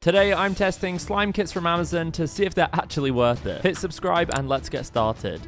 Today I'm testing slime kits from Amazon to see if they're actually worth it. Hit subscribe and let's get started.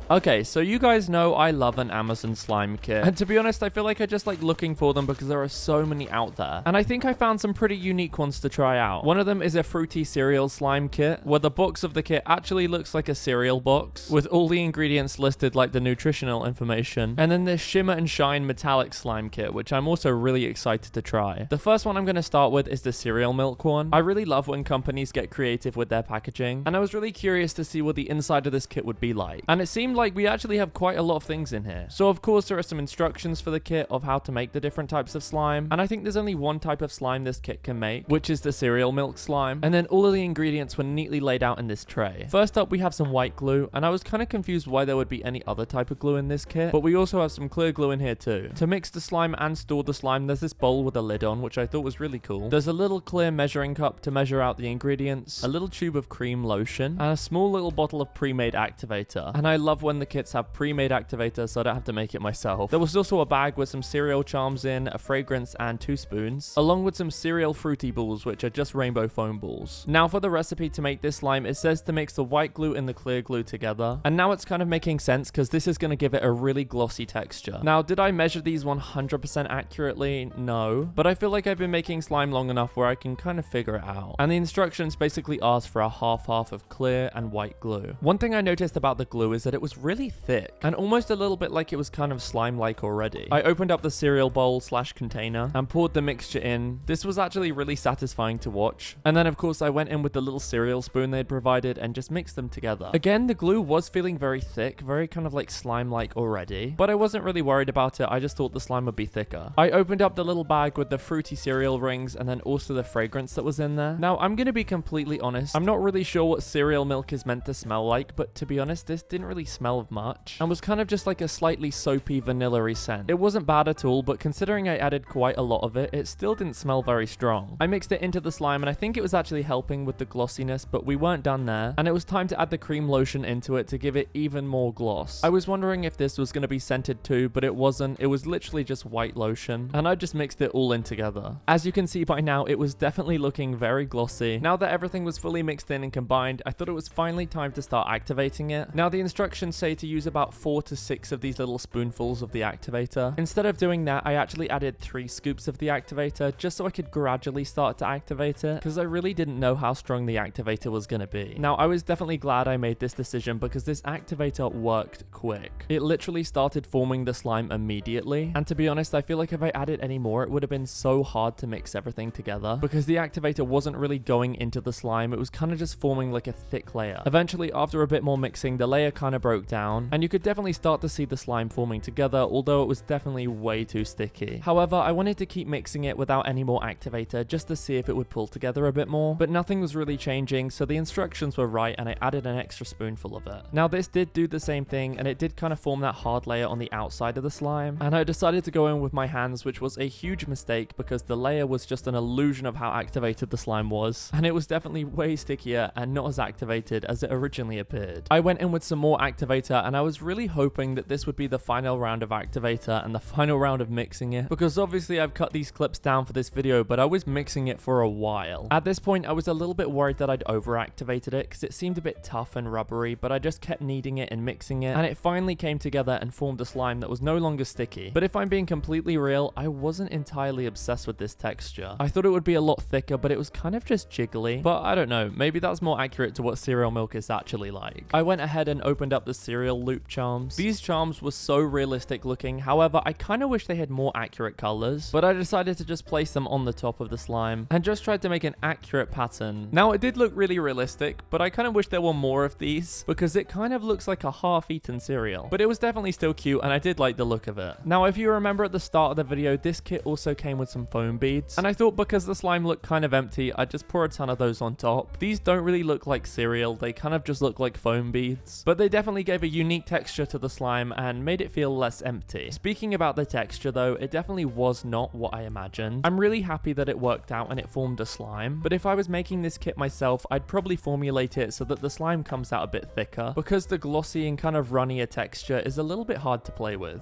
Okay, so you guys know I love an Amazon slime kit, and to be honest, I feel like I just like looking for them because there are so many out there, and I think I found some pretty unique ones to try out. One of them is a fruity cereal slime kit, where the box of the kit actually looks like a cereal box, with all the ingredients listed like the nutritional information, and then this Shimmer and Shine metallic slime kit, which I'm also really excited to try. The first one I'm going to start with is the cereal milk one. I really love when companies get creative with their packaging, and I was really curious to see what the inside of this kit would be like, and it seemed like we actually have quite a lot of things in here. So of course there are some instructions for the kit of how to make the different types of slime, and I think there's only one type of slime this kit can make, which is the cereal milk slime, and then all of the ingredients were neatly laid out in this tray. First up we have some white glue, and I was kind of confused why there would be any other type of glue in this kit, but we also have some clear glue in here too. To mix the slime and store the slime, there's this bowl with a lid on, which I thought was really cool. There's a little clear measuring cup to measure out the ingredients, a little tube of cream lotion, and a small little bottle of pre-made activator. And I love when the kits have pre-made activator so I don't have to make it myself. There was also a bag with some cereal charms in, a fragrance, and 2 spoons, along with some cereal fruity balls, which are just rainbow foam balls. Now for the recipe to make this slime, it says to mix the white glue and the clear glue together, and now it's kind of making sense because this is going to give it a really glossy texture. Now did I measure these 100% accurately? No, but I feel like I've been making slime long enough where I can kind of figure it out, and the instructions basically ask for a half of clear and white glue. One thing I noticed about the glue is that it was really thick and almost a little bit like it was kind of slime-like already. I opened up the cereal bowl / container and poured the mixture in. This was actually really satisfying to watch. And then of course I went in with the little cereal spoon they'd provided and just mixed them together. Again, the glue was feeling very thick, very kind of like slime-like already, but I wasn't really worried about it. I just thought the slime would be thicker. I opened up the little bag with the fruity cereal rings and then also the fragrance that was in there. Now I'm gonna be completely honest, I'm not really sure what cereal milk is meant to smell like, but to be honest, this didn't really smell of much and was kind of just like a slightly soapy vanilla-y scent. It wasn't bad at all, but considering I added quite a lot of it, it still didn't smell very strong. I mixed it into the slime and I think it was actually helping with the glossiness, but we weren't done there, and it was time to add the cream lotion into it to give it even more gloss. I was wondering if this was going to be scented too, but it wasn't. It was literally just white lotion, and I just mixed it all in together. As you can see by now, it was definitely looking very glossy. Now that everything was fully mixed in and combined, I thought it was finally time to start activating it. Now the instructions say to use about 4 to 6 of these little spoonfuls of the activator. Instead of doing that, I actually added 3 scoops of the activator just so I could gradually start to activate it, because I really didn't know how strong the activator was going to be. Now I was definitely glad I made this decision because this activator worked quick. It literally started forming the slime immediately, and to be honest, I feel like if I added any more, it would have been so hard to mix everything together because the activator wasn't really going into the slime. It was kind of just forming like a thick layer. Eventually, after a bit more mixing, the layer kind of broke down, and you could definitely start to see the slime forming together, although it was definitely way too sticky. However, I wanted to keep mixing it without any more activator just to see if it would pull together a bit more, but nothing was really changing, so the instructions were right and I added an extra spoonful of it. Now this did do the same thing, and it did kind of form that hard layer on the outside of the slime, and I decided to go in with my hands, which was a huge mistake because the layer was just an illusion of how activated the slime was, and it was definitely way stickier and not as activated as it originally appeared. I went in with some more activator, and I was really hoping that this would be the final round of activator and the final round of mixing it, because obviously I've cut these clips down for this video, but I was mixing it for a while. At this point I was a little bit worried that I'd overactivated it because it seemed a bit tough and rubbery, but I just kept kneading it and mixing it, and it finally came together and formed a slime that was no longer sticky. But if I'm being completely real, I wasn't entirely obsessed with this texture. I thought it would be a lot thicker, but it was kind of just jiggly, but I don't know, maybe that's more accurate to what cereal milk is actually like. I went ahead and opened up the cereal loop charms. These charms were so realistic looking, however I kind of wish they had more accurate colors, but I decided to just place them on the top of the slime and just tried to make an accurate pattern. Now it did look really realistic, but I kind of wish there were more of these because it kind of looks like a half-eaten cereal, but it was definitely still cute and I did like the look of it. Now if you remember at the start of the video, this kit also came with some foam beads, and I thought because the slime looked kind of empty, I'd just pour a ton of those on top. These don't really look like cereal, they kind of just look like foam beads, but they definitely gave a unique texture to the slime and made it feel less empty. Speaking about the texture though, it definitely was not what I imagined. I'm really happy that it worked out and it formed a slime, but if I was making this kit myself, I'd probably formulate it so that the slime comes out a bit thicker, because the glossy and kind of runnier texture is a little bit hard to play with.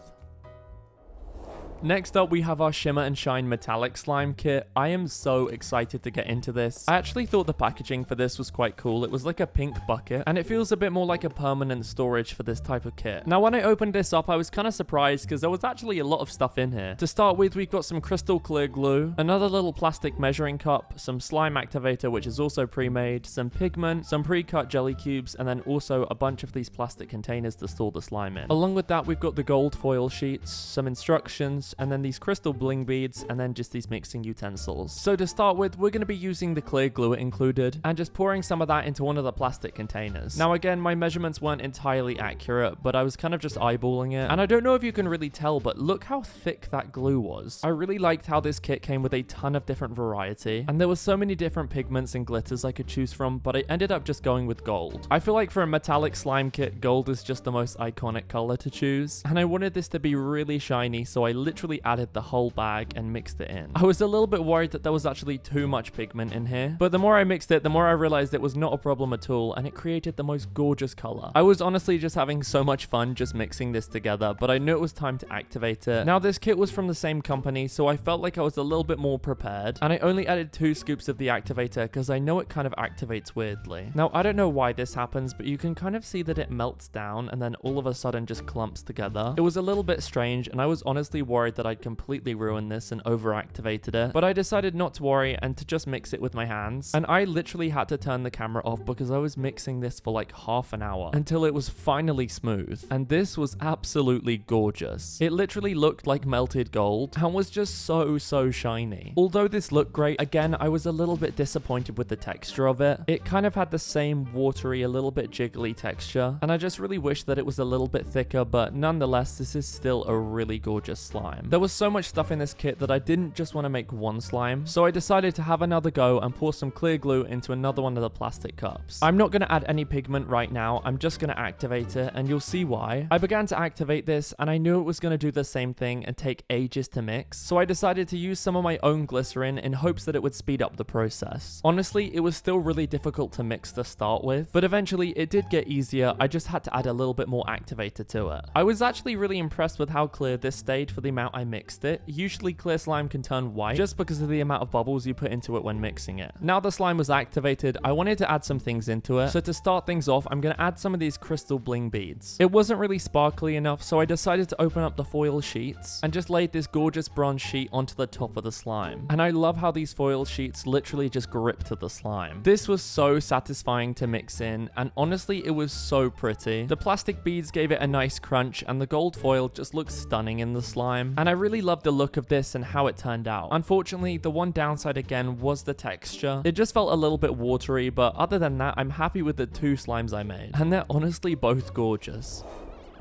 Next up, we have our Shimmer and Shine Metallic Slime Kit. I am so excited to get into this. I actually thought the packaging for this was quite cool. It was like a pink bucket, and it feels a bit more like a permanent storage for this type of kit. Now, when I opened this up, I was kind of surprised because there was actually a lot of stuff in here. To start with, we've got some crystal clear glue, another little plastic measuring cup, some slime activator, which is also pre-made, some pigment, some pre-cut jelly cubes, and then also a bunch of these plastic containers to store the slime in. Along with that, we've got the gold foil sheets, some instructions, and then these crystal bling beads, and then just these mixing utensils. So to start with, we're going to be using the clear glue it included, and just pouring some of that into one of the plastic containers. Now again, my measurements weren't entirely accurate, but I was kind of just eyeballing it, and I don't know if you can really tell, but look how thick that glue was. I really liked how this kit came with a ton of different variety, and there were so many different pigments and glitters I could choose from, but I ended up just going with gold. I feel like for a metallic slime kit, gold is just the most iconic color to choose, and I wanted this to be really shiny, so I literally added the whole bag and mixed it in. I was a little bit worried that there was actually too much pigment in here, but the more I mixed it, the more I realized it was not a problem at all, and it created the most gorgeous color. I was honestly just having so much fun just mixing this together, but I knew it was time to activate it. Now, this kit was from the same company, so I felt like I was a little bit more prepared, and I only added 2 scoops of the activator because I know it kind of activates weirdly. Now, I don't know why this happens, but you can kind of see that it melts down and then all of a sudden just clumps together. It was a little bit strange, and I was honestly worried that I'd completely ruined this and overactivated it, but I decided not to worry and to just mix it with my hands. And I literally had to turn the camera off because I was mixing this for like half an hour until it was finally smooth. And this was absolutely gorgeous. It literally looked like melted gold and was just so shiny. Although this looked great, again, I was a little bit disappointed with the texture of it. It kind of had the same watery, a little bit jiggly texture, and I just really wish that it was a little bit thicker, but nonetheless, this is still a really gorgeous slime. There was so much stuff in this kit that I didn't just want to make one slime, so I decided to have another go and pour some clear glue into another one of the plastic cups. I'm not going to add any pigment right now, I'm just going to activate it, and you'll see why. I began to activate this, and I knew it was going to do the same thing and take ages to mix, so I decided to use some of my own glycerin in hopes that it would speed up the process. Honestly, it was still really difficult to mix to start with, but eventually it did get easier. I just had to add a little bit more activator to it. I was actually really impressed with how clear this stayed for the amount I mixed it. Usually clear slime can turn white just because of the amount of bubbles you put into it when mixing it. Now the slime was activated, I wanted to add some things into it. So to start things off, I'm going to add some of these crystal bling beads. It wasn't really sparkly enough, so I decided to open up the foil sheets and just laid this gorgeous bronze sheet onto the top of the slime. And I love how these foil sheets literally just grip to the slime. This was so satisfying to mix in, and honestly, it was so pretty. The plastic beads gave it a nice crunch, and the gold foil just looks stunning in the slime. And I really loved the look of this and how it turned out. Unfortunately, the one downside again was the texture. It just felt a little bit watery, but other than that, I'm happy with the 2 slimes I made. And they're honestly both gorgeous.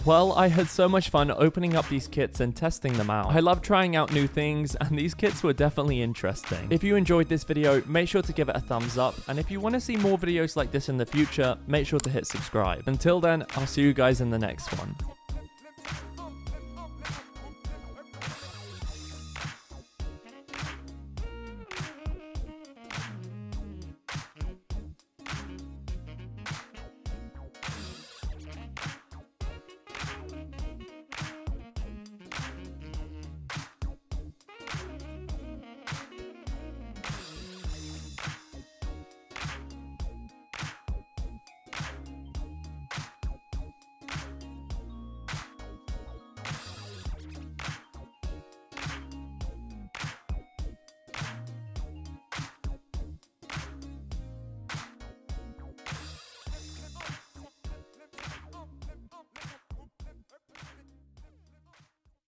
Well, I had so much fun opening up these kits and testing them out. I love trying out new things, and these kits were definitely interesting. If you enjoyed this video, make sure to give it a thumbs up, and if you want to see more videos like this in the future, make sure to hit subscribe. Until then, I'll see you guys in the next one.